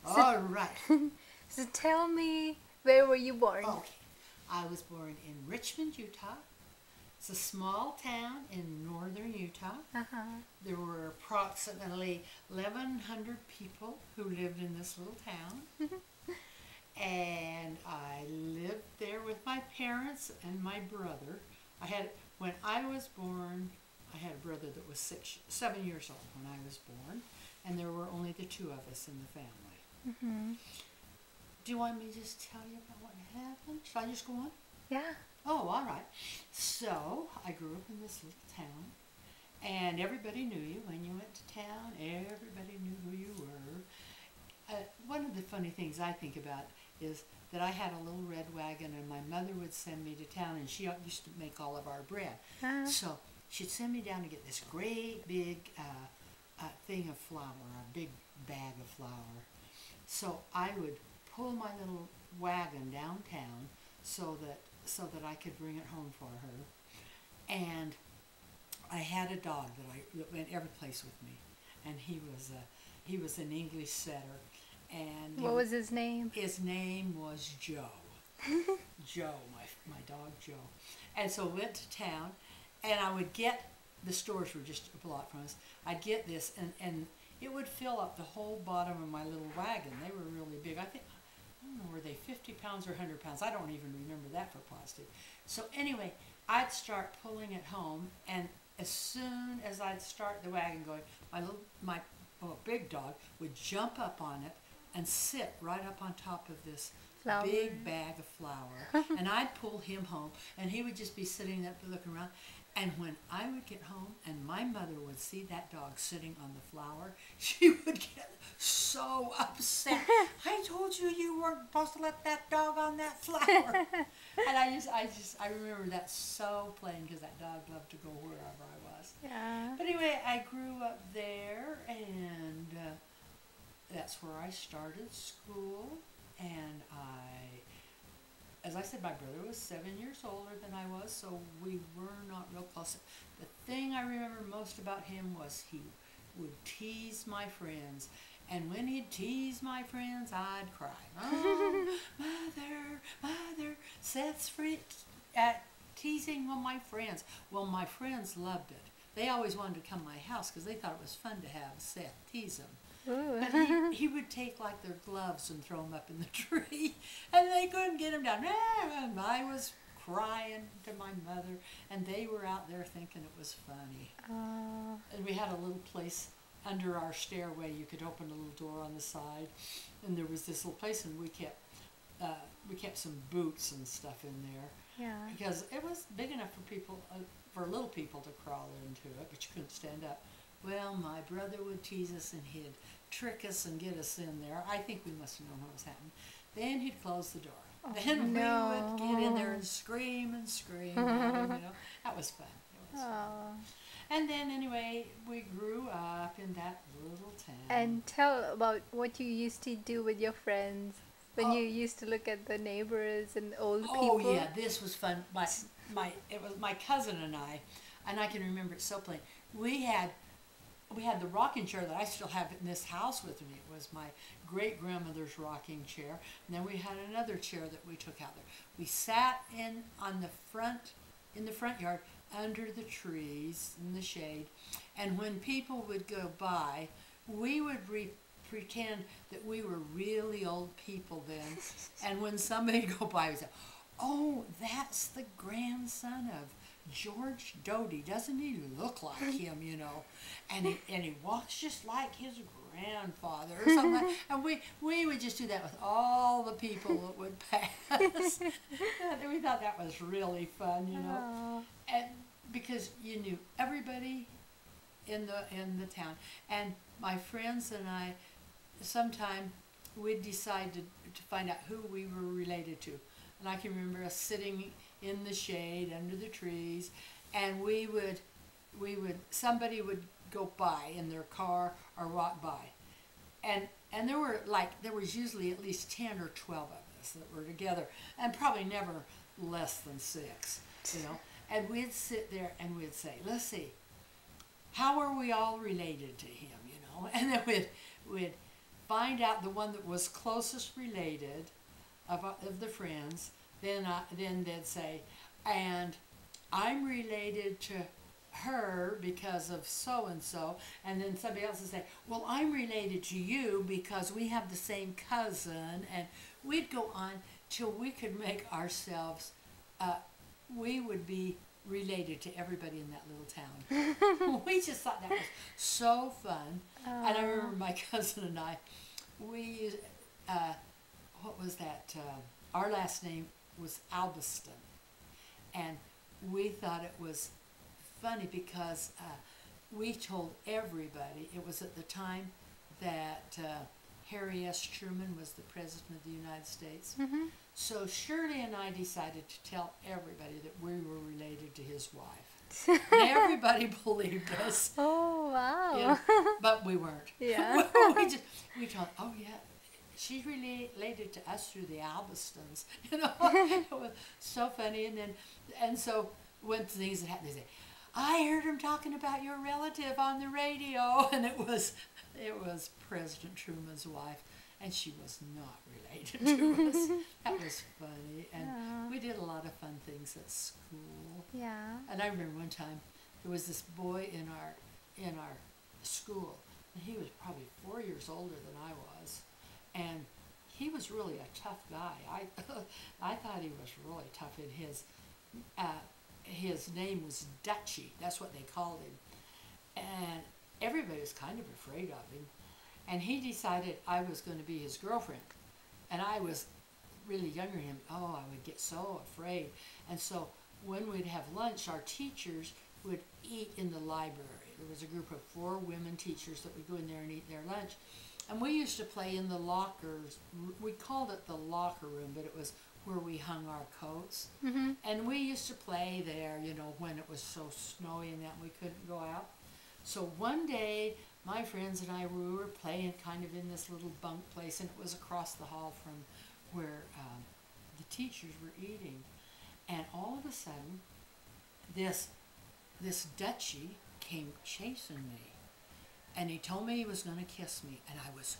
All right. So tell me, where were you born? Okay. I was born in Richmond, Utah. It's a small town in northern Utah. Uh-huh. There were approximately 1,100 people who lived in this little town. And I lived there with my parents and my brother. When I was born, I had a brother that was 7 years old when I was born, and there were only the two of us in the family. Mm-hmm. Do you want me to just tell you about what happened? Should I just go on? Yeah. Oh, all right. So I grew up in this little town, and everybody knew you when you went to town. Everybody knew who you were. One of the funny things I think about is that I had a little red wagon, and my mother would send me to town, and she used to make all of our bread. So she'd send me down to get this great big thing of flour, a big bag of flour. So I would pull my little wagon downtown so that I could bring it home for her. And I had a dog that went every place with me, and he was an English setter. And What was his name? His name was Joe. Joe, my dog Joe. And so we went to town, and I would get, the stores were just a block from us, I'd get this, and it would fill up the whole bottom of my little wagon. They were really big. I don't know, were they 50 pounds or 100 pounds? I don't even remember that for positive. So anyway, I'd start pulling it home, and as soon as I'd start the wagon going, my big dog would jump up on it and sit right up on top of this big bag of flour. And I'd pull him home, and he would just be sitting there looking around. And when I would get home and my mother would see that dog sitting on the flour, she would get so upset. I told you you weren't supposed to let that dog on that flour. And I remember that so plain, because that dog loved to go wherever I was. Yeah. But anyway, I grew up there, and that's where I started school. And as I said, my brother was 7 years older than I was, so we were not real close. The thing I remember most about him was he would tease my friends. And when he'd tease my friends, I'd cry. Oh, mother, Seth's at teasing all my friends. Well, my friends loved it. They always wanted to come to my house because they thought it was fun to have Seth tease them. But he would take like their gloves and throw them up in the tree, and they couldn't get him down. And I was crying to my mother, and they were out there thinking it was funny. And we had a little place under our stairway. You could open a little door on the side, and there was this little place, and we kept some boots and stuff in there. Yeah. Because it was big enough for people, for little people to crawl into it, but you couldn't stand up. Well, my brother would tease us, and he'd trick us and get us in there. I think we must have known what was happening. Then he'd close the door. Oh, then no. we would get in there and scream at him, That was fun. It was fun. And then anyway, we grew up in that little town. And tell about what you used to do with your friends when you used to look at the neighbors and old people. Oh yeah, this was fun. It was my cousin and I can remember it so plain. We had the rocking chair that I still have in this house with me. It was my great-grandmother's rocking chair. And then we had another chair that we took out there. We sat in the front yard under the trees in the shade. And when people would go by, we would pretend that we were really old people then. And when somebody would go by, we'd say, "Oh, that's the grandson of George Doty. Doesn't he look like him, And he walks just like his grandfather," or something like that. And we would just do that with all the people that would pass. We thought that was really fun, And because you knew everybody in the town. And my friends and I, sometime we'd decide to find out who we were related to. And I can remember us sitting in the shade under the trees, and somebody would go by in their car or walk by, and there was usually at least 10 or 12 of us that were together, and probably never less than 6, and we'd sit there and we'd say, "Let's see, how are we all related to him?" And then we'd find out the one that was closest related of the friends, then they'd say, and I'm related to her because of so and so, and then somebody else would say, well, I'm related to you because we have the same cousin, and we'd go on till we could make ourselves, we would be related to everybody in that little town. We just thought that was so fun. And I remember my cousin and I, we, what was that? Our last name was Albiston, and we thought it was funny because we told everybody. It was at the time that Harry S. Truman was the President of the United States. Mm-hmm. So Shirley and I decided to tell everybody that we were related to his wife. And everybody believed us. Oh, wow. Yeah, but we weren't. Yeah. we thought, oh yeah, she's related to us through the Albistons. You know, it was so funny. And so when things happened, they say, I heard him talking about your relative on the radio, and it was President Truman's wife, and she was not related to us. That was funny, and we did a lot of fun things at school. Yeah. And I remember one time there was this boy in our school, and he was probably 4 years older than I was, and he was really a tough guy. I thought he was really tough. In his name was Dutchy. That's what they called him, and everybody was kind of afraid of him. And he decided I was going to be his girlfriend, and I was really younger than him. Oh, I would get so afraid. And so when we'd have lunch, our teachers would eat in the library. There was a group of 4 women teachers that would go in there and eat their lunch. And we used to play in the lockers. We called it the locker room, but it was where we hung our coats. Mm-hmm. And we used to play there, you know, when it was so snowy and that we couldn't go out. So one day, my friends and I, we were playing kind of in this little bunk place, and it was across the hall from where the teachers were eating. And all of a sudden, this Dutchy came chasing me, and he told me he was going to kiss me, and I was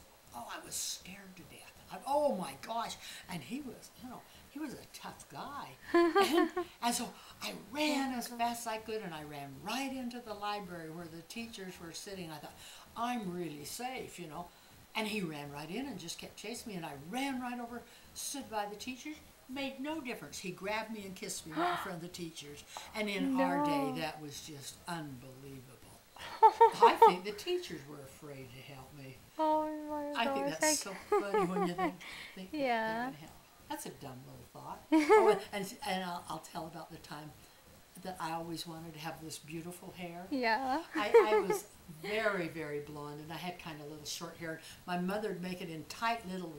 scared to death. Oh my gosh! And he was, you know, he was a tough guy. And so I ran as fast as I could, and I ran right into the library where the teachers were sitting. I thought, I'm really safe, you know. And he ran right in and just kept chasing me, and I ran right over, stood by the teachers. Made no difference. He grabbed me and kissed me right in front of the teachers. And in our day, that was just unbelievable. I think the teachers were afraid to help me. Oh my gosh. I think that's so funny when you think Yeah. they would help. That's a dumb little thought. Oh, and I'll tell about the time that I always wanted to have this beautiful hair. Yeah. I was very, very blonde, and I had kind of little short hair. My mother would make it in tight little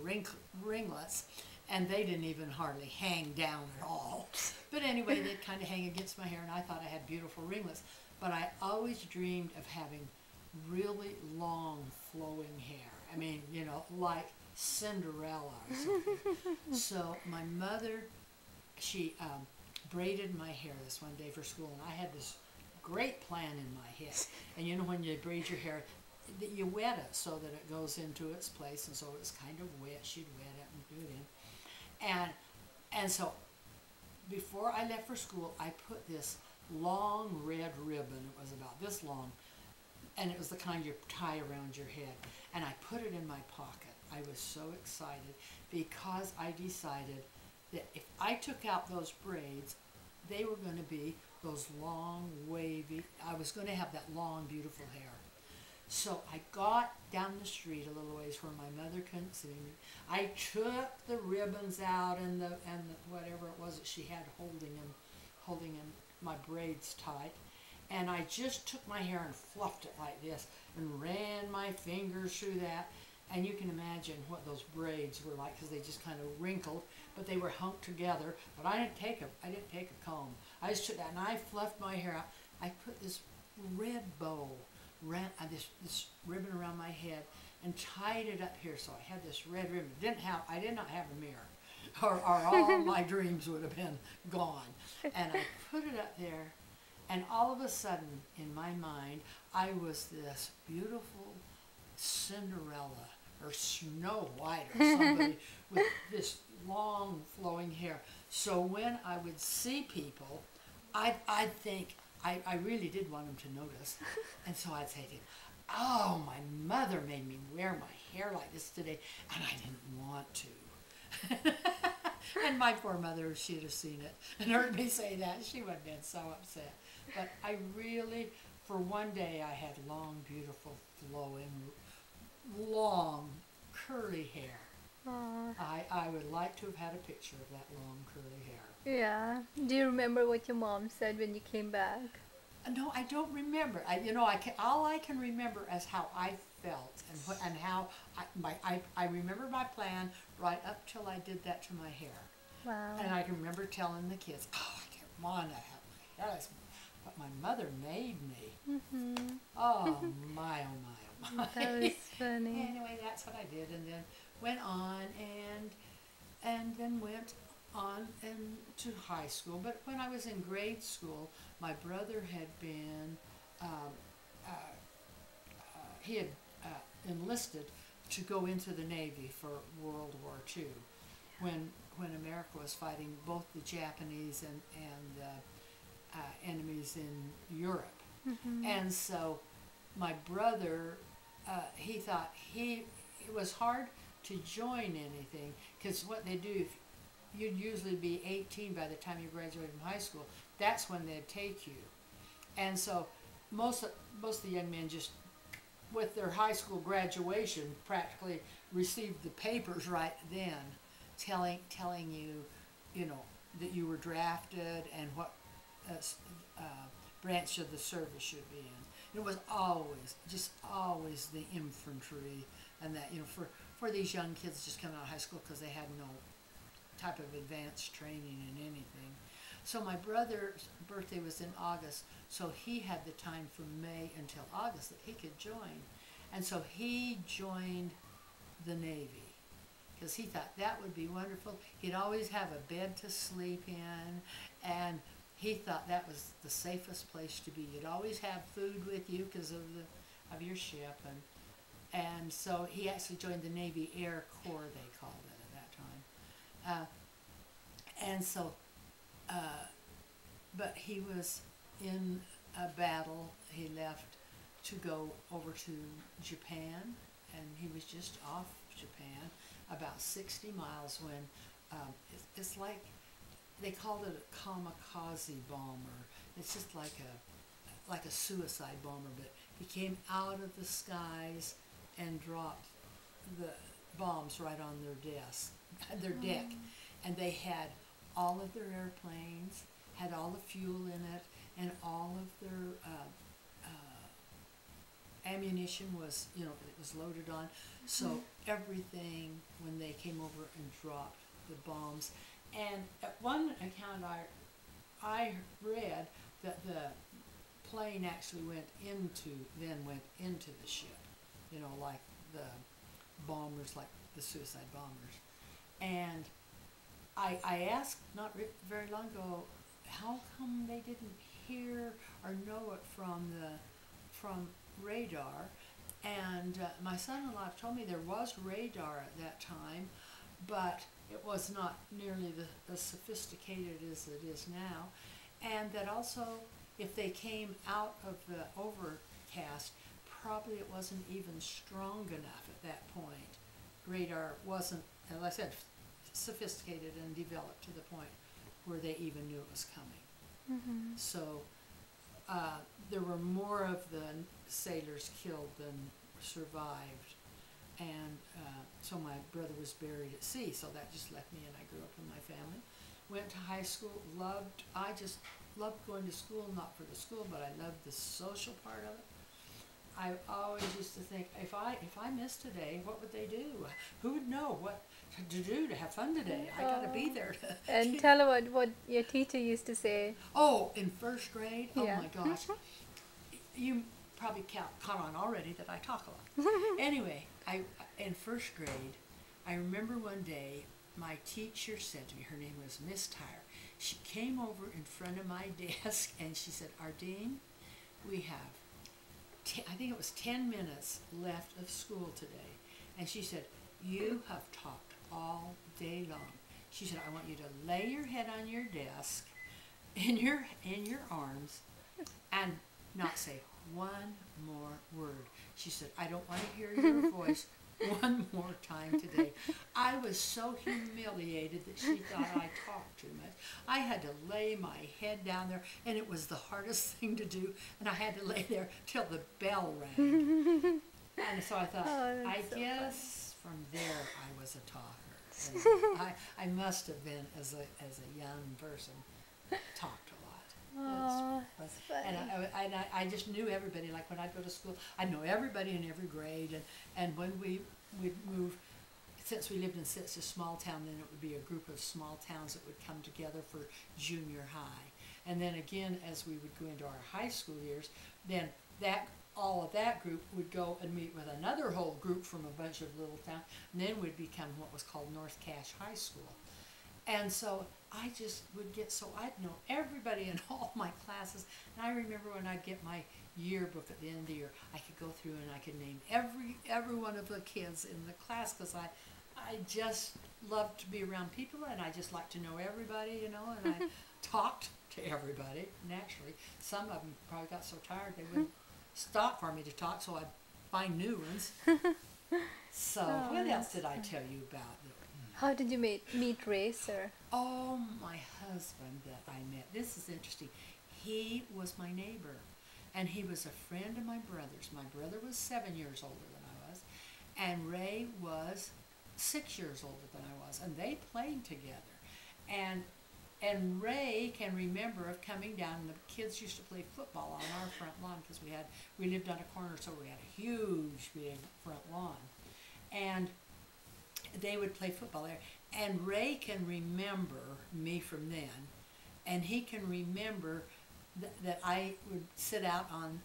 ringlets, and they didn't even hardly hang down at all. But anyway, they'd kind of hang against my hair, and I thought I had beautiful ringlets. But I always dreamed of having really long, flowing hair. I mean, you know, like Cinderella or something. So my mother, she braided my hair this one day for school, and I had this great plan in my head. And you know, when you braid your hair, you wet it so that it goes into its place, and so it's kind of wet. She'd wet it and do it in. And so before I left for school, I put this long red ribbon. It was about this long, and it was the kind you tie around your head. And I put it in my pocket. I was so excited because I decided that if I took out those braids, they were going to be those long, wavy, I was going to have that long, beautiful hair. So I got down the street a little ways where my mother couldn't see me. I took the ribbons out and the whatever it was that she had holding in my braids tight, and I just took my hair and fluffed it like this and ran my fingers through that. And you can imagine what those braids were like, because they just kind of wrinkled, but they were hunked together. But I didn't take a comb. I just took that and I fluffed my hair out. I put this red bow, this ribbon around my head, and tied it up here. So I had this red ribbon. I did not have a mirror, or all my dreams would have been gone. And I put it up there, and all of a sudden, in my mind, I was this beautiful Cinderella or Snow White or somebody with this long flowing hair. So when I would see people, I'd think, I really did want them to notice. And so I'd say to him, oh, my mother made me wear my hair like this today, and I didn't want to. And my poor mother, if she'd have seen it and heard me say that, she would have been so upset. But I really, for one day, I had long, beautiful, flowing, long, curly hair. I would like to have had a picture of that long, curly hair. Yeah. Do you remember what your mom said when you came back? No, I don't remember. All I can remember is how I felt and how I remember my plan right up till I did that to my hair. Wow. And I can remember telling the kids, oh, I didn't want to have my hair. But my mother made me. Mm-hmm. Oh, my, oh, my, oh, my. That was funny. Anyway, that's what I did, and then went on and then went on to high school. But when I was in grade school, my brother had been, he had enlisted to go into the Navy for World War II, when America was fighting both the Japanese and the enemies in Europe. Mm-hmm. And so my brother, he thought it was hard to join anything, because what they do, if you'd usually be 18 by the time you graduated from high school, that's when they'd take you. And so most of the young men just, with their high school graduation, practically received the papers right then, telling you, that you were drafted and what branch of the service should be in. It was always the infantry, and that, for these young kids just coming out of high school, because they had no type of advanced training in anything. So my brother's birthday was in August, so he had the time from May until August that he could join. And so he joined the Navy, because he thought that would be wonderful. He'd always have a bed to sleep in, and he thought that was the safest place to be. You'd always have food with you because of your ship, and so he actually joined the Navy Air Corps, they called it at that time. And so, but he was in a battle. He left to go over to Japan, and he was just off Japan, about 60 miles, when it's like, they called it a kamikaze bomber. It's just like a suicide bomber, but he came out of the skies and dropped the bombs right on their deck. And they had all of their airplanes, had all the fuel in it, and all of their ammunition was, it was loaded on. So everything, when they came over and dropped the bombs. And at one account I read that the plane actually went into the ship, like the bombers, like the suicide bombers. And I asked not very long ago, how come they didn't hear or know it from radar? And my son-in-law told me there was radar at that time, but it was not nearly as sophisticated as it is now. And that also, if they came out of the overcast, probably it wasn't even strong enough at that point. Radar wasn't, as I said, sophisticated and developed to the point where they even knew it was coming. Mm-hmm. So there were more of the sailors killed than survived. And so my brother was buried at sea, so that just left me, and I grew up in my family. Went to high school, I just loved going to school, not for the school, but I loved the social part of it. I always used to think, if I missed today, what would they do? Who would know what to do to have fun today? I got to be there. And tell about what your teacher used to say. Oh, in first grade? Yeah. Oh my gosh. You probably caught on already that I talk a lot. Anyway, in first grade, I remember one day my teacher said to me, her name was Miss Tyre, she came over in front of my desk and she said, Ardeen, we have, I think it was 10 minutes left of school today, And she said, "You have talked all day long." She said, "I want you to lay your head on your desk in your arms and not say one more word." She said, "I don't want to hear your voice one more time today." I was so humiliated that she thought I talked too much. I had to lay my head down there, and it was the hardest thing to do, and I had to lay there till the bell rang. And so I thought, Oh, I that's so guess from there I was a talker. And I must have been, as a young person, talked a lot. Oh, That's that's and funny. I just knew everybody. Like when I'd go to school, I'd know everybody in every grade. And when we'd move, since we lived in such a small town, then it would be a group of small towns that would come together for junior high. And then again, as we would go into our high school years, then all of that group would go and meet with another whole group from a bunch of little towns, and then we'd become what was called North Cache High School. And so I just would get, so I'd know everybody in all my classes. And I remember when I'd get my yearbook at the end of the year, I could go through and I could name every one of the kids in the class, because I just loved to be around people, and I just liked to know everybody, you know, and I talked to everybody, naturally. Some of them probably got so tired they wouldn't stop for me to talk, so I'd find new ones. So Oh, what else that's did I tell you about? How did you meet Racer? Oh, my husband that I met. This is interesting. He was my neighbor, and he was a friend of my brother's. My brother was 7 years older than I was, and Ray was 6 years older than I was, and they played together. And Ray can remember of coming down, and the kids used to play football on our front lawn, because we lived on a corner, so we had a huge big front lawn. And they would play football there. And Ray can remember me from then, and he can remember that I would sit out on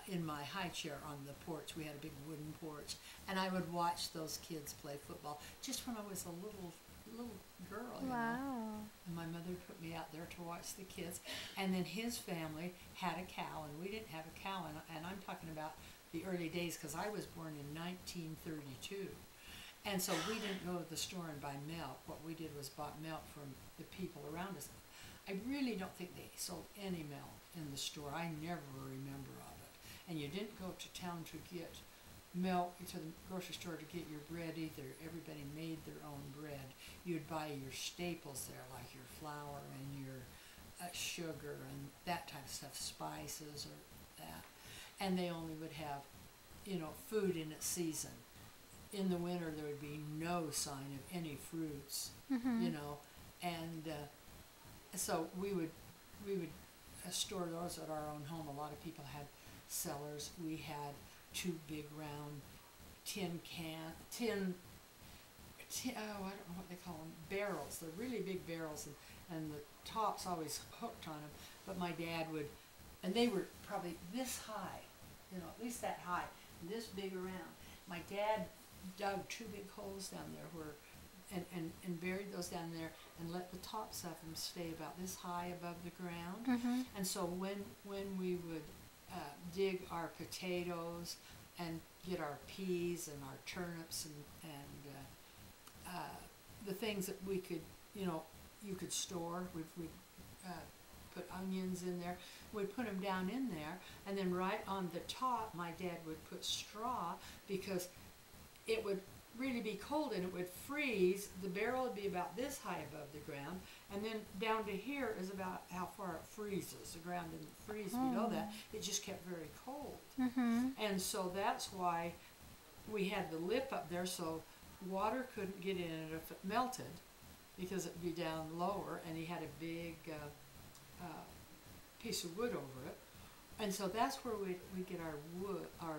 in my high chair on the porch. We had a big wooden porch, and I would watch those kids play football just when I was a little girl, you know. Wow. And my mother put me out there to watch the kids. And then his family had a cow, and we didn't have a cow. And I'm talking about the early days, because I was born in 1932. And so we didn't go to the store and buy milk. What we did was bought milk from the people around us. I really don't think they sold any milk in the store. I never remember of it. And you didn't go to town to get milk, to the grocery store to get your bread either. Everybody made their own bread. You'd buy your staples there, like your flour and your sugar and that type of stuff, spices or that. And they only would have, you know, food in its season. In the winter, there would be no sign of any fruits, you know, and so we would store those at our own home. A lot of people had cellars. We had two big round I don't know what they call them, barrels. They're really big barrels, and the top's always hooked on them. But my dad would, and they were probably this high, you know, at least that high, and this big around. My dad dug two big holes down there and buried those down there, and let the tops of them stay about this high above the ground. And so when we would dig our potatoes and get our peas and our turnips and the things that we could, you know, you could store, we'd put onions in there. We'd put them down in there, and then right on the top, my dad would put straw, because it would really be cold and it would freeze. The barrel would be about this high above the ground, and then down to here is about how far it freezes. The ground didn't freeze below that. It just kept very cold. And so that's why we had the lip up there, so water couldn't get in it if it melted, because it'd be down lower, and he had a big piece of wood over it. And so that's where we get our wood, our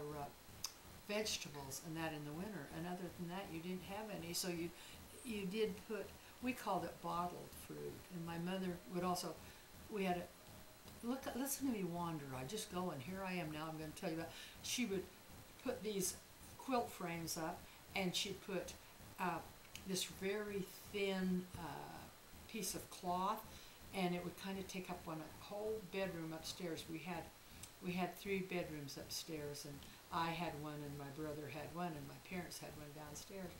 vegetables and that in the winter. And other than that, you didn't have any. So you did put, we called it bottled fruit. And my mother would also, we had a, listen to me wander. I just go, and here I am now. I'm going to tell you about, she would put these quilt frames up, and she'd put this very thin piece of cloth, and it would kind of take up one whole bedroom upstairs. We had 3 bedrooms upstairs, and I had one and my brother had one and my parents had one downstairs.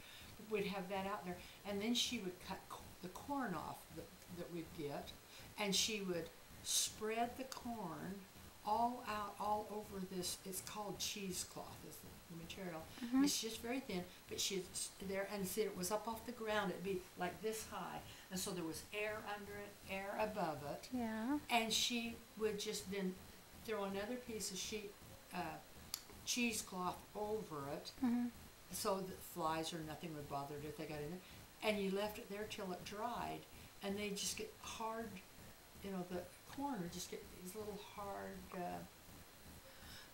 We'd have that out there, and then she would cut the corn off that we'd get, and she would spread the corn all out all over this. It's called cheesecloth is the material. It's just very thin, but she's there, and see, it was up off the ground. It'd be like this high, and so there was air under it, air above it. Yeah. And she would just then throw another piece of cheesecloth over it, so that flies or nothing would bother it if they got in there. And you left it there till it dried, and they just get hard. You know, the corn would just get these little hard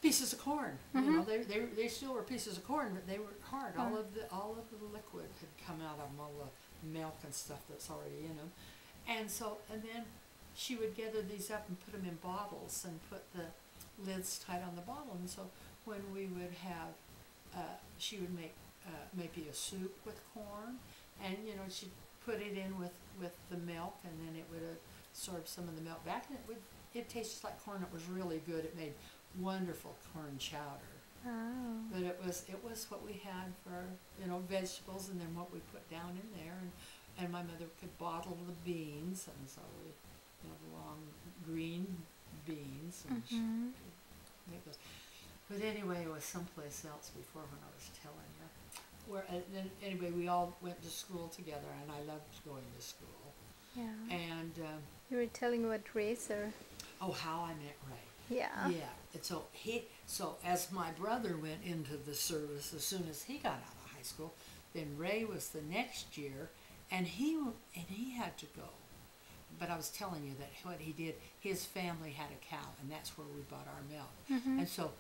pieces of corn. You know, they still were pieces of corn, but they were hard. All of the liquid had come out of them, all the milk and stuff that's already in them. And then she would gather these up and put them in bottles and put the lids tight on the bottle. And so when we would have, she would make maybe a soup with corn, and you know, she'd put it in with the milk, and then it would absorb some of the milk back, and it tasted like corn. It was really good. It made wonderful corn chowder. Oh. But it was what we had for, you know, vegetables, and then what we put down in there, and my mother could bottle the beans, and so we, you know, the long green beans, and she could make those. But anyway, it was someplace else before when I was telling you. Then anyway, we all went to school together, and I loved going to school. Yeah. And You were telling what racer. oh, how I met Ray. Yeah. Yeah. And so as my brother went into the service, as soon as he got out of high school, then Ray was the next year, and he had to go. But I was telling you that what he did, his family had a cow, and that's where we bought our milk. And so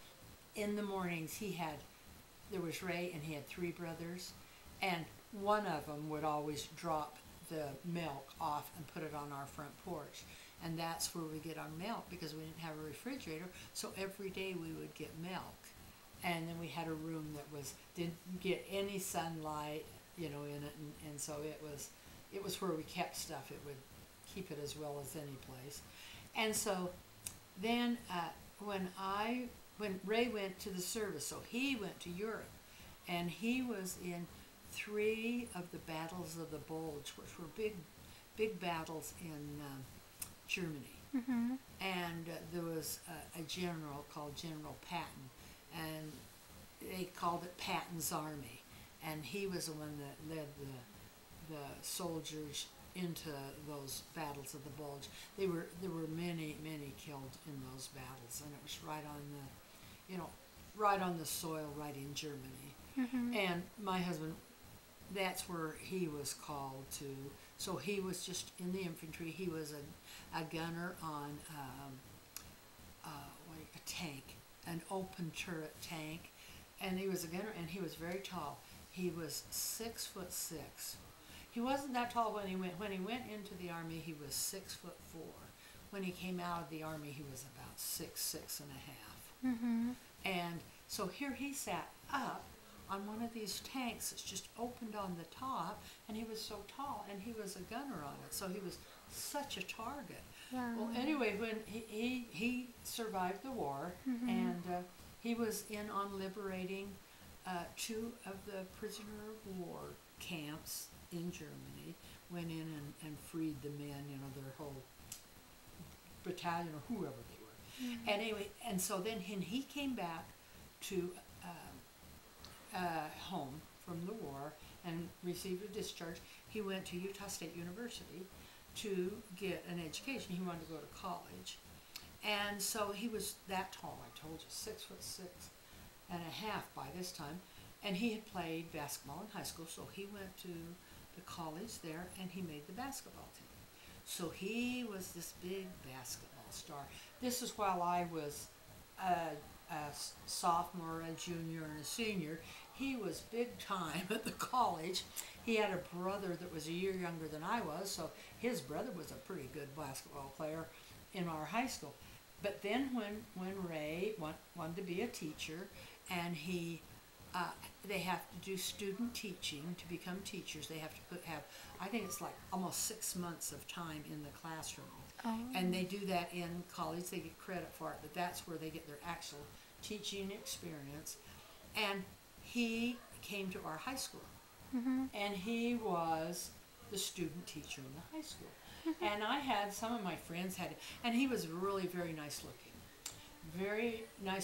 in the mornings there was Ray, and he had 3 brothers, and one of them would always drop the milk off and put it on our front porch. And that's where we get our milk, because we didn't have a refrigerator, so every day we would get milk. And then we had a room that didn't get any sunlight, you know, in it, and so it was where we kept stuff. It would keep it as well as any place. And so then when Ray went to the service, so he went to Europe, and he was in 3 of the battles of the Bulge, which were big battles in Germany. And there was a general called General Patton, and they called it Patton's Army, and he was the one that led the soldiers into those battles of the Bulge. There were many killed in those battles, and it was right on the, you know, right on the soil, right in Germany. And my husband, that's where he was called to. So he was just in the infantry. He was a gunner on a tank, an open turret tank, and he was a gunner, and he was very tall. He was 6'6". He wasn't that tall when he went into the army. He was 6'4". When he came out of the army, he was about 6'6" and a half. And so here he sat up on one of these tanks that's just opened on the top, and he was so tall, and he was a gunner on it, so he was such a target. Wow. Well, anyway, when he survived the war, and he was in on liberating 2 of the prisoner of war camps in Germany, went in and freed the men, you know, their whole battalion or whoever they were. And anyway, and so then when he came back to home from the war and received a discharge, he went to Utah State University to get an education. He wanted to go to college. And so he was that tall, I told you, 6'6" and a half by this time. And he had played basketball in high school, so he went to the college there, and he made the basketball team. So he was this big basketball star. This is while I was a sophomore, a junior, and a senior. He was big time at the college. He had a brother that was a year younger than I was, so his brother was a pretty good basketball player in our high school. But then when Ray wanted to be a teacher, and they have to do student teaching to become teachers. They have to have, I think it's like almost 6 months of time in the classroom. And they do that in college. They get credit for it, but that's where they get their actual teaching experience, and he came to our high school, and he was the student teacher in the high school. And I had some of my friends had, and he was really very nice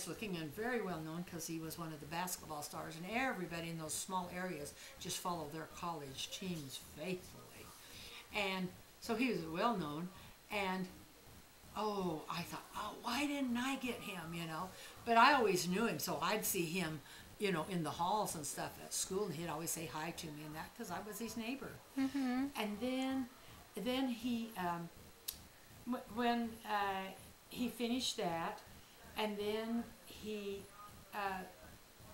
looking and very well known because he was one of the basketball stars, and everybody in those small areas just followed their college teams faithfully. And so he was well known, and oh, I thought, oh, why didn't I get him, you know? But I always knew him, so I'd see him, you know, in the halls and stuff at school, and he'd always say hi to me and that because I was his neighbor. And then he, when he finished that, and then he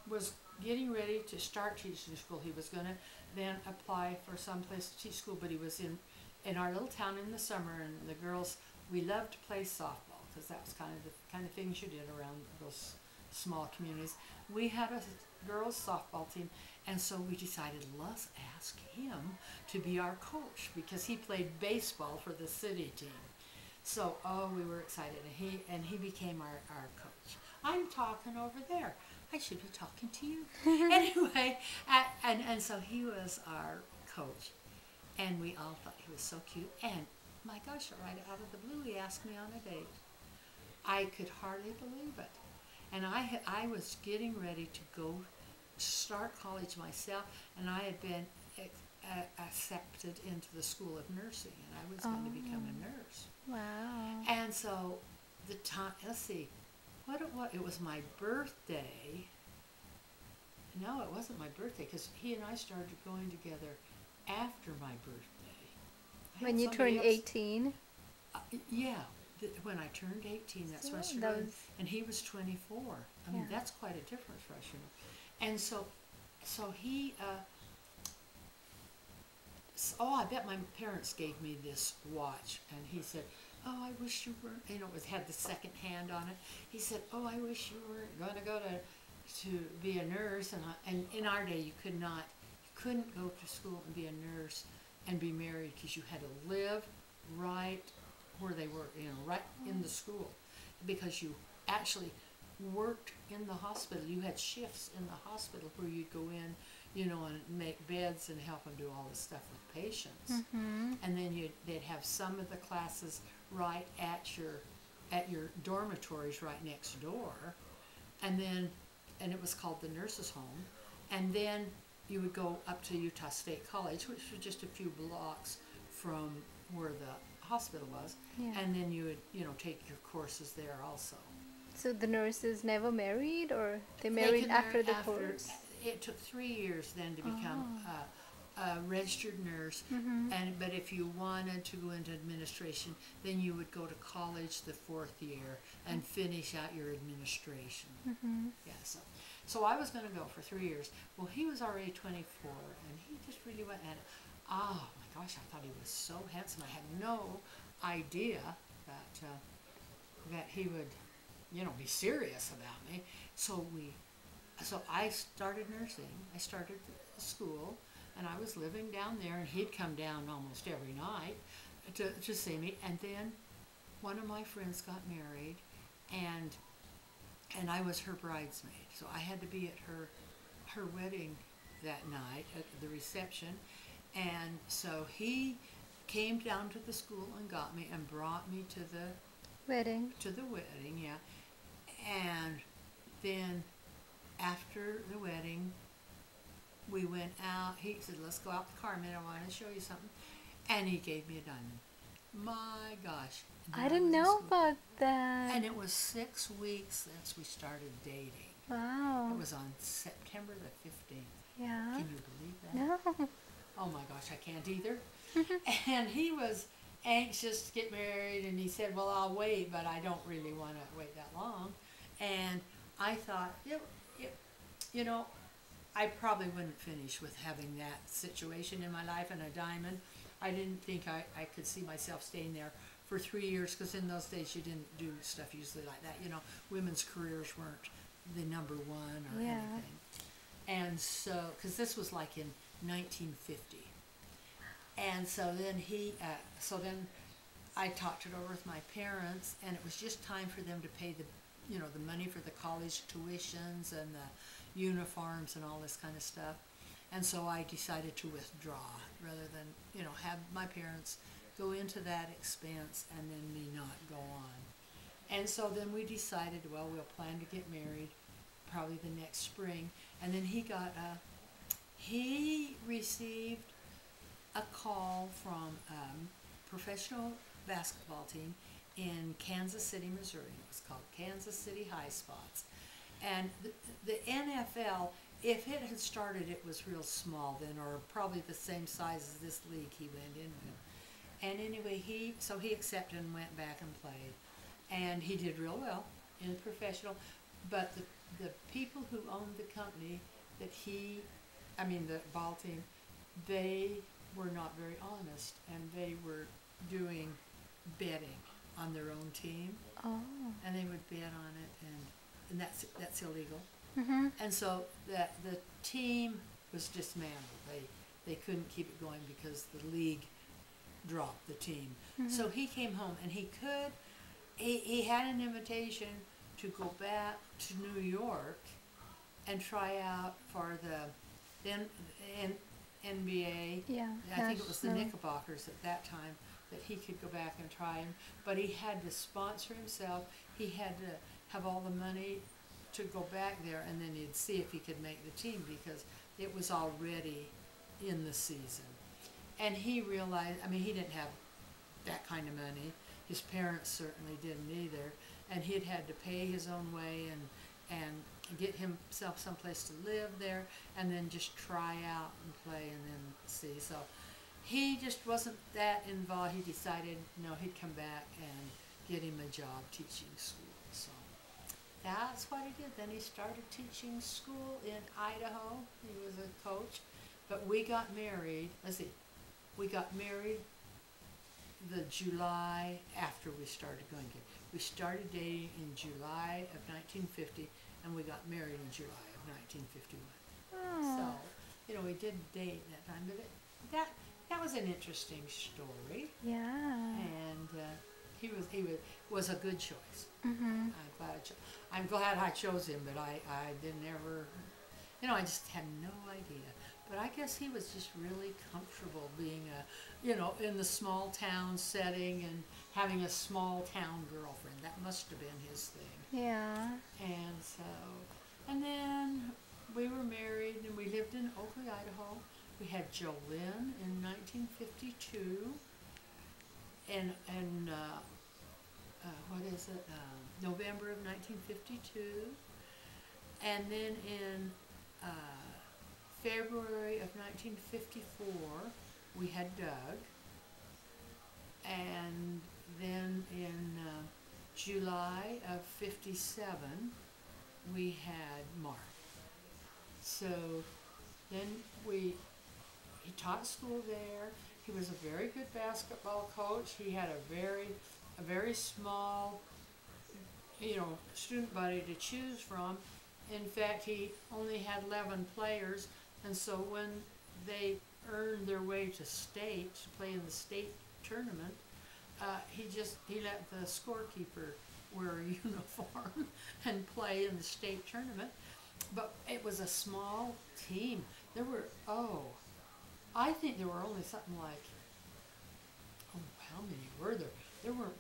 was getting ready to start teaching school. He was going to then apply for some place to teach school, but he was in our little town in the summer, and the girls, we loved to play softball because that was kind of things you did around those small communities. We had a girls softball team, and so we decided, let's ask him to be our coach because he played baseball for the city team. So, oh, we were excited, and he became our coach. I'm talking over there. I should be talking to you. Anyway, and so he was our coach, and we all thought he was so cute. And my gosh, right out of the blue, he asked me on a date. I could hardly believe it. And I was getting ready to go start college myself, and I had been accepted into the School of Nursing, and I was going to become a nurse. Wow. And so the time, let's see, it was my birthday. No, it wasn't my birthday, because he and I started going together after my birthday. When you turned 18? Yeah. When I turned 18, that's when I started, and he was 24. I mean, that's quite a difference for us, you know. And so he, I bet my parents gave me this watch, and he said, oh, I wish you weren't, you know, it had the second hand on it. He said, oh, I wish you weren't going to go to be a nurse. And in our day, you couldn't go to school and be a nurse and be married because you had to live right where they were, you know, right in the school, because you actually worked in the hospital. You had shifts in the hospital where you'd go in, you know, and make beds and help them do all this stuff with patients. And then they'd have some of the classes right at your dormitories right next door, and it was called the nurses' home. And then you would go up to Utah State College, which was just a few blocks from where the hospital was, and then you would, you know, take your courses there also. So the nurses never married, or they married after the course? It took 3 years then to become a registered nurse, but if you wanted to go into administration, then you would go to college the 4th year and finish out your administration. Yeah, so I was going to go for 3 years. Well, he was already 24, and he just really went at it. Oh my gosh, I thought he was so handsome. I had no idea that he would, you know, be serious about me. So I started nursing. I started school, and I was living down there, and he'd come down almost every night to see me. And then one of my friends got married, and I was her bridesmaid. So I had to be at her wedding that night at the reception. And so he came down to the school and got me and brought me to the wedding. Yeah. And then after the wedding, we went out. He said, let's go out the car a minute. I want to show you something. And he gave me a diamond. My gosh. I didn't know about that. And it was 6 weeks since we started dating. Wow. It was on September the 15th. Yeah. Can you believe that? No. Oh my gosh, I can't either. And he was anxious to get married, and he said, well, I'll wait, but I don't really want to wait that long. And I thought, you know, I probably wouldn't finish with having that situation in my life and a diamond. I didn't think I could see myself staying there for 3 years, because in those days you didn't do stuff usually like that. You know, women's careers weren't the number one or anything. And so, because this was like in 1950. And so then then I talked it over with my parents, and it was just time for them to pay you know, the money for the college tuitions and the uniforms and all this kind of stuff. And so I decided to withdraw rather than, you know, have my parents go into that expense and then me not go on. And so then we decided, well, we'll plan to get married probably the next spring. And then he received a call from a professional basketball team in Kansas City, Missouri. It was called Kansas City High Spots. And the NFL, if it had started, it was real small then, or probably the same size as this league he went into. And anyway, he accepted and went back and played. And he did real well in professional. But the people who owned the company that the ball team, they were not very honest, and they were doing betting on their own team. Oh. And they would bet on it, and that's illegal. Mhm. And so the team was dismantled. They couldn't keep it going because the league dropped the team. So he came home, and he had an invitation to go back to New York and try out for the NBA. Yeah. I think it was the national. Knickerbockers at that time, that he could go back and try him. But he had to sponsor himself. He had to have all the money to go back there, and then he'd see if he could make the team because it was already in the season. And he realized, he didn't have that kind of money. His parents certainly didn't either. And he'd had to pay his own way and get himself someplace to live there, and then just try out and play and then see. So he just wasn't that involved. He decided, no, he'd come back and get him a job teaching school. So that's what he did. Then he started teaching school in Idaho. He was a coach. But we got married, we got married the July after we started going to. We started dating in July of 1950, and we got married in July of 1951. Oh. So, we did date that time, but that was an interesting story, Yeah. and he was a good choice. Mhm. I'm glad I chose him, but I didn't ever, I just had no idea. But I guess he was just really comfortable being in the small town setting and having a small town girlfriend. That must have been his thing. Yeah. And then we were married, and we lived in Oakley, Idaho. We had Jolynn in 1952, and November of 1952, and then in February of 1954, we had Doug, and then in July of 57, we had Mark. So then he taught school there. He was a very good basketball coach. He had a very small, student body to choose from. In fact, he only had 11 players, and so when they earned their way to state, to play in the state tournament, he let the scorekeeper wear a uniform and play in the state tournament. But it was a small team. There were, I think there were only something like, how many were there? There were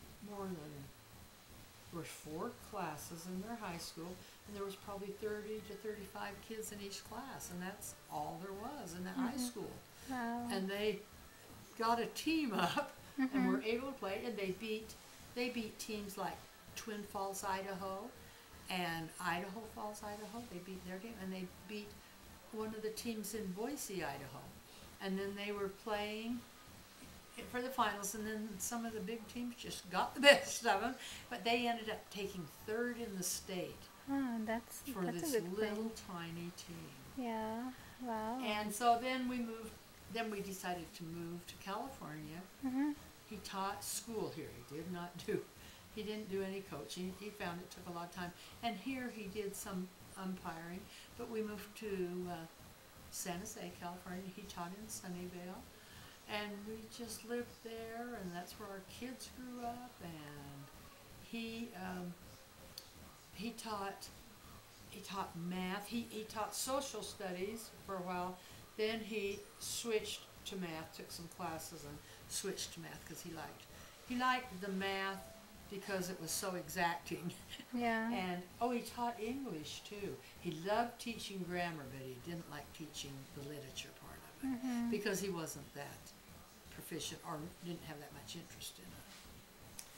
there were 4 classes in their high school, and there was probably 30 to 35 kids in each class, and that's all there was in that high school. Wow. And they got a team up and were able to play, and they beat teams like Twin Falls, Idaho, and Idaho Falls, Idaho. They beat their game, and they beat one of the teams in Boise, Idaho. And then they were playing for the finals, and then some of the big teams just got the best of them, but they ended up taking 3rd in the state That's for a this good little thing. tiny team. Yeah. Wow. And so then we decided to move to California. He taught school here. He didn't do any coaching. He found it took a lot of time. And here he did some umpiring, but we moved to San Jose, California. He taught in Sunnyvale, and we just lived there, and that's where our kids grew up. And he he taught math. He taught social studies for a while. Then he switched to math, took some classes and switched to math because he liked the math because it was so exacting. Yeah. And he taught English too. He loved teaching grammar, but he didn't like teaching the literature part of it because he wasn't that proficient or didn't have that much interest in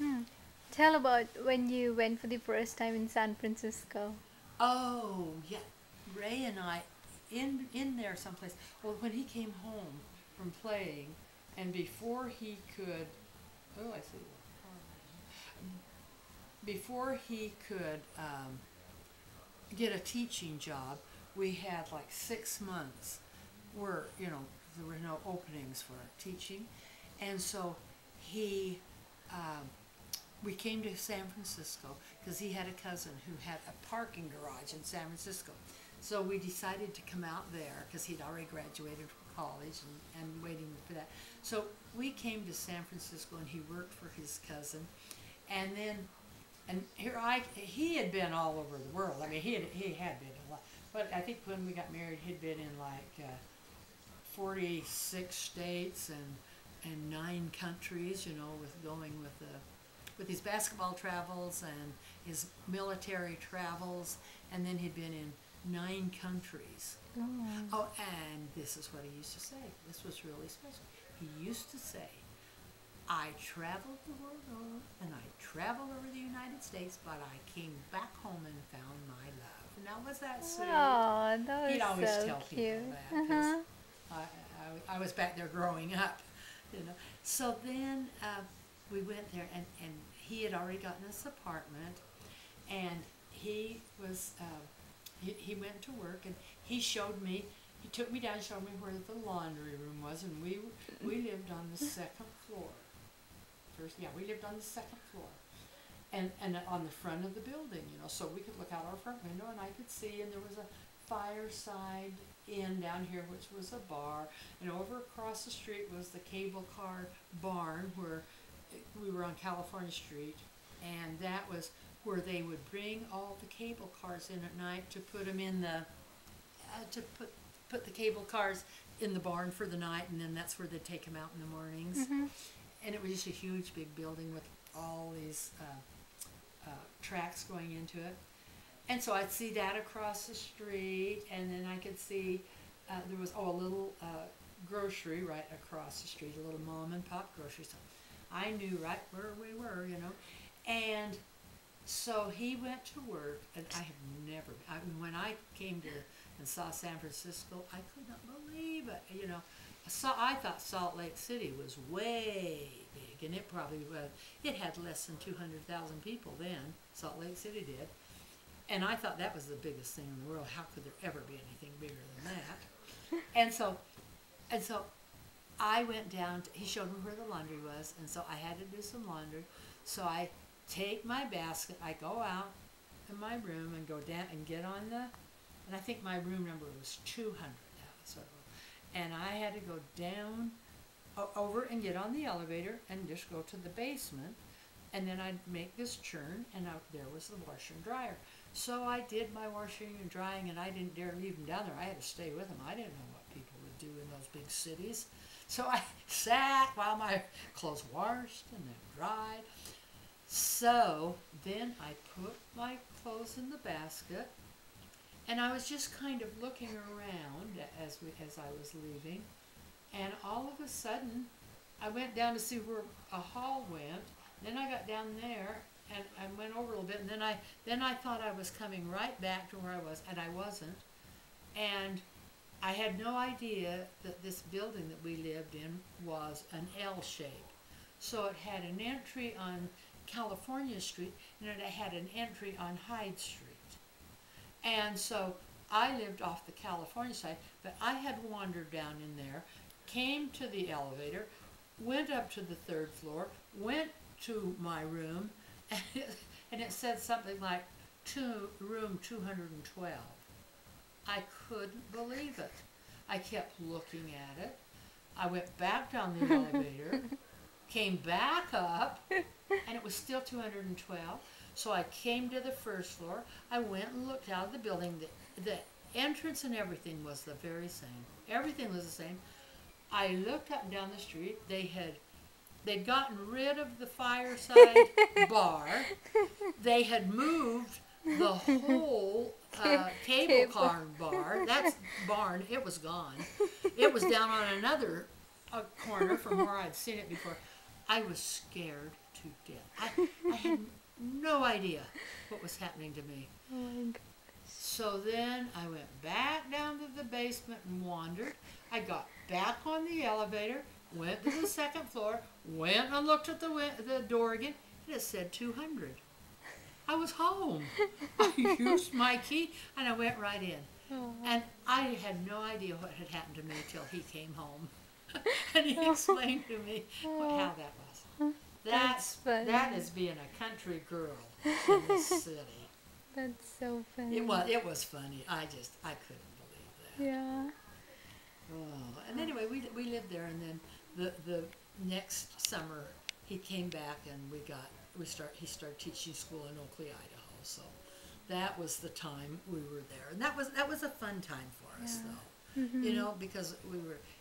it. Hmm. Tell about when you went for the first time in San Francisco. Oh, yeah. Ray and I, in there someplace. Well, when he came home from playing, and before he could, I see. Before he could get a teaching job, we had like 6 months where, there were no openings for teaching. And so we came to San Francisco because he had a cousin who had a parking garage in San Francisco. So we decided to come out there because he'd already graduated from college and waiting for that. So we came to San Francisco and he worked for his cousin. And then, he had been all over the world. I mean, he had been a lot. But I think when we got married, he'd been in like 46 states and 9 countries, with his basketball travels and his military travels, and then he'd been in 9 countries. Oh, and this is what he used to say. This was really special. He used to say, I traveled the world over, and I traveled over the United States, but I came back home and found my love. Now, was that sweet? Oh, that was He'd always so tell cute. people that, 'cause I was back there growing up, So then we went there, and he had already gotten this apartment, and he was, he went to work, and he took me down and showed me where the laundry room was, and we lived on the 2nd floor. We lived on the 2nd floor, and on the front of the building, so we could look out our front window, and I could see, and there was a fireside inn down here, which was a bar, and over across the street was the cable car barn where we were on California Street, and that was where they would bring all the cable cars in at night to put them in the, put the cable cars in the barn for the night, and then that's where they'd take them out in the mornings. And it was just a huge big building with all these tracks going into it. And so I'd see that across the street, and then I could see there was a little grocery right across the street, a little mom and pop grocery store. I knew right where we were, And so he went to work, and I have never, when I came to and saw San Francisco, I could not believe it, I thought Salt Lake City was way big, and it probably was. It had less than 200,000 people then, Salt Lake City did. And I thought that was the biggest thing in the world. How could there ever be anything bigger than that? And so I went down, he showed me where the laundry was, and so I had to do some laundry. So I take my basket, I go out in my room and go down and get on and I think my room number was 200. And I had to go down over and get on the elevator and just go to the basement, and then I'd make this churn, and there was the washer and dryer. So I did my washing and drying, and I didn't dare leave them down there. I had to stay with them. I didn't know what people would do in those big cities. So I sat while my clothes washed and then dried. So then I put my clothes in the basket, and I was just kind of looking around as I was leaving, and all of a sudden I went down to see where a hall went. Then I got down there and I went over a little bit, and then I thought I was coming right back to where I was, and I wasn't. And I had no idea that this building that we lived in was an L shape. So it had an entry on California Street, and it had an entry on Hyde Street. And so I lived off the California side, but I had wandered down in there, came to the elevator, went up to the 3rd floor, went to my room, and it said something like room 212. I couldn't believe it. I kept looking at it. I went back down the elevator, came back up, and it was still 212. So I came to the first floor. I went and looked out of the building. The entrance and everything was the very same. Everything was the same. I looked up and down the street. They'd gotten rid of the fireside bar. They had moved the whole cable car bar. That's barn. It was gone. It was down on another corner from where I'd seen it before. I was scared to death. I had no idea what was happening to me. Oh my God. So then I went back down to the basement and wandered. I got back on the elevator, went to the second floor, went and looked at the door again, and it said 200. I was home. I used my key and I went right in. Oh. And I had no idea what had happened to me till he came home. And he explained to me how that was. That's funny. That is being a country girl in the city. That's so funny. It was funny. I couldn't believe that. Yeah. Oh, and anyway, we lived there, and then the next summer he came back, and he started teaching school in Oakley, Idaho. So that was the time we were there, and that was a fun time for us, though. Mm-hmm. You know, because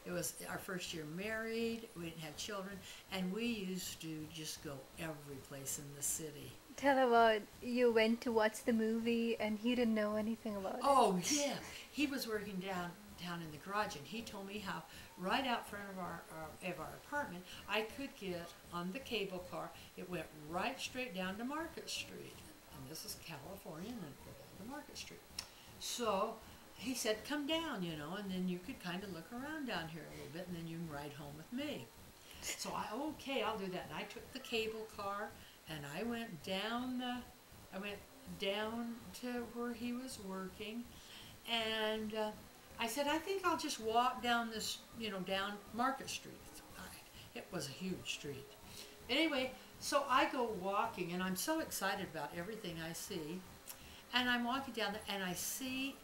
it was our first year married, we didn't have children, and we used to just go every place in the city. Tell about you went to watch the movie and he didn't know anything about it. Oh yeah, he was working down in the garage, and he told me how right out front of our apartment I could get on the cable car. It went right straight down to Market Street, and this is California, and then go down to Market Street. So he said, come down, you know, and then you could kind of look around down here a little bit, and then you can ride home with me. So okay, I'll do that. And I took the cable car, and I went down to where he was working, and I said, I think I'll just walk down this, down Market Street. It was a huge street. Anyway, so I go walking, and I'm so excited about everything I see, and I'm walking down there, and I see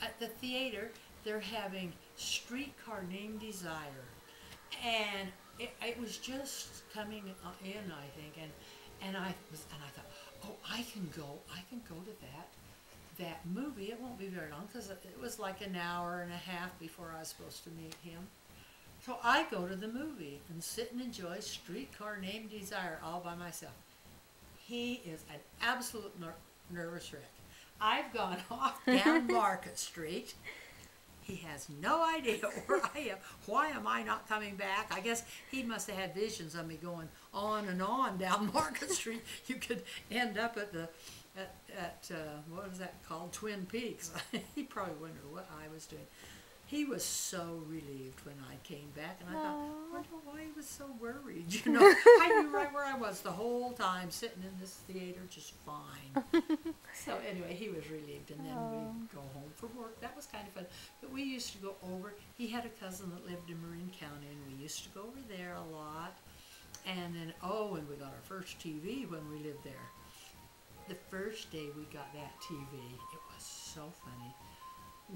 at the theater, they're having Streetcar Named Desire, and it was just coming in, I think, and I thought, oh, I can go to that movie. It won't be very long, because it was like an hour and a half before I was supposed to meet him. So I go to the movie and sit and enjoy Streetcar Named Desire all by myself. He is an absolute nervous wreck. I've gone off down Market Street. He has no idea where I am. Why am I not coming back? I guess he must have had visions of me going on and on down Market Street. You could end up at what was that called? Twin Peaks. He probably wondered what I was doing. He was so relieved when I came back, and I thought, I wonder why he was so worried. I knew right where I was the whole time, sitting in this theater just fine. So anyway, he was relieved, and then we'd go home from work. That was kind of fun. But we used to go over. He had a cousin that lived in Marin County, and we used to go over there a lot. And then, and we got our first TV when we lived there. The first day we got that TV, it was so funny.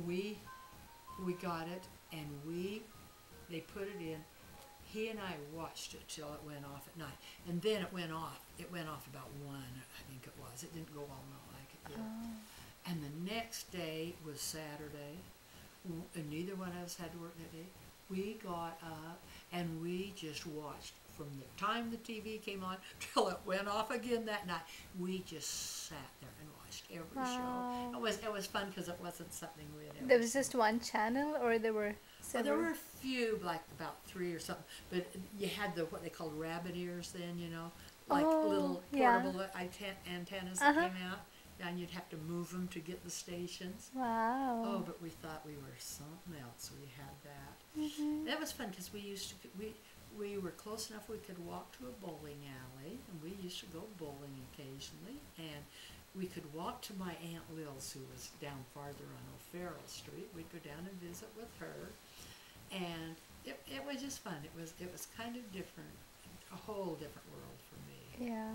We got it, and they put it in. He and I watched it till it went off at night, and then it went off. It went off about 1, I think it was. It didn't go all night like it did. And the next day was Saturday, and neither one of us had to work that day. We got up, and we just watched from the time the TV came on till it went off again that night. We just sat there and watched every show. It was fun because it wasn't something we had ever There was seen. just one channel, or there were several? There were a few, like about 3 or something, but you had what they called rabbit ears then, like little portable antennas that came out, and you'd have to move them to get the stations. Wow. Oh, but we thought we were something else. We had that. Mm-hmm. That was fun because we were close enough we could walk to a bowling alley, and we used to go bowling occasionally, and we could walk to my Aunt Lil's, who was down farther on O'Farrell Street. We'd go down and visit with her, and it was just fun. It was kind of different, a whole different world for me. Yeah.